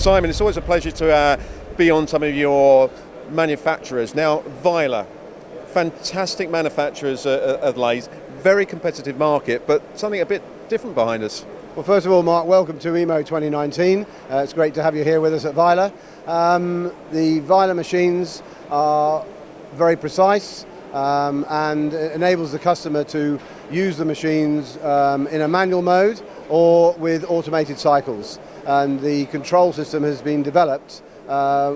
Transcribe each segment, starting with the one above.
Simon, it's always a pleasure to be on some of your manufacturers. Now, Weiler, fantastic manufacturers of lathes, very competitive market, but something a bit different behind us. Well, first of all, Mark, welcome to EMO 2019. It's great to have you here with us at Weiler. The Weiler machines are very precise and enables the customer to use the machines in a manual mode or with automated cycles. And the control system has been developed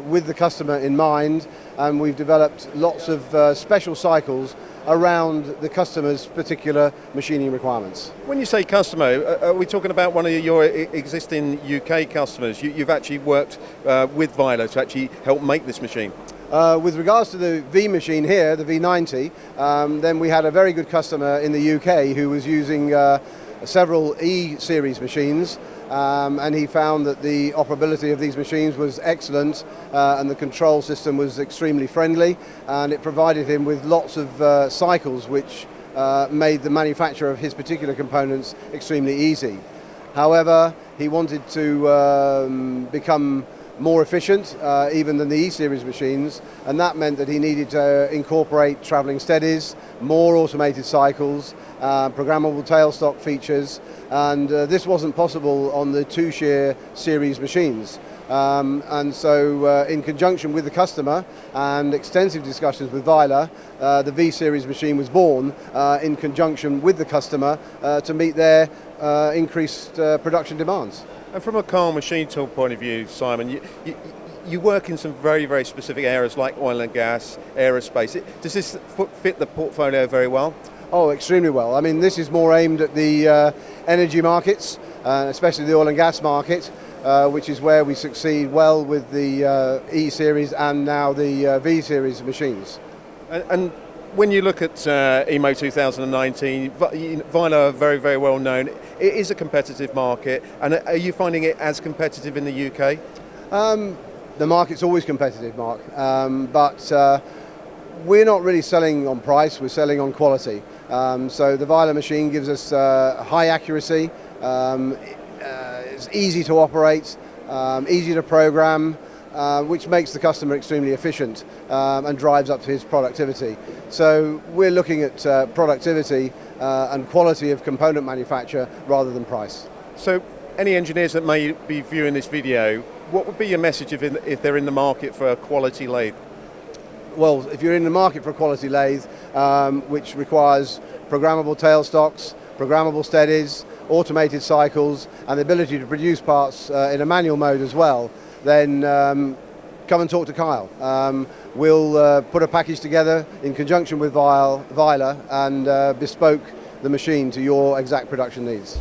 with the customer in mind, and we've developed lots of special cycles around the customer's particular machining requirements. When you say customer, are we talking about one of your existing UK customers? You've actually worked with Weiler to actually help make this machine? With regards to the V machine here, the V90, then we had a very good customer in the UK who was using several E-series machines, and he found that the operability of these machines was excellent and the control system was extremely friendly, and it provided him with lots of cycles which made the manufacture of his particular components extremely easy. However, he wanted to become more efficient even than the E-series machines, and that meant that he needed to incorporate travelling steadies, more automated cycles, programmable tailstock features, and this wasn't possible on the 2-shear series machines. And so in conjunction with the customer and extensive discussions with Weiler, the V-series machine was born in conjunction with the customer to meet their increased production demands. And from a Kyal Machine Tool point of view, Simon, you work in some very, very specific areas like oil and gas, aerospace. Does this fit the portfolio very well? Oh, extremely well. I mean, this is more aimed at the energy markets, especially the oil and gas market, which is where we succeed well with the E-series and now the V-series machines. And when you look at EMO 2019, Weiler are very, very well known. It is a competitive market, and are you finding it as competitive in the UK? The market's always competitive, Mark, but we're not really selling on price, we're selling on quality. So the Weiler machine gives us high accuracy, it's easy to operate, easy to program, which makes the customer extremely efficient and drives up his productivity. So we're looking at productivity and quality of component manufacture rather than price. So any engineers that may be viewing this video, what would be your message if they're in the market for a quality lathe? Well, if you're in the market for a quality lathe, which requires programmable tailstocks, programmable steadies, automated cycles, and the ability to produce parts in a manual mode as well, then come and talk to Kyal. We'll put a package together in conjunction with Weiler and bespoke the machine to your exact production needs.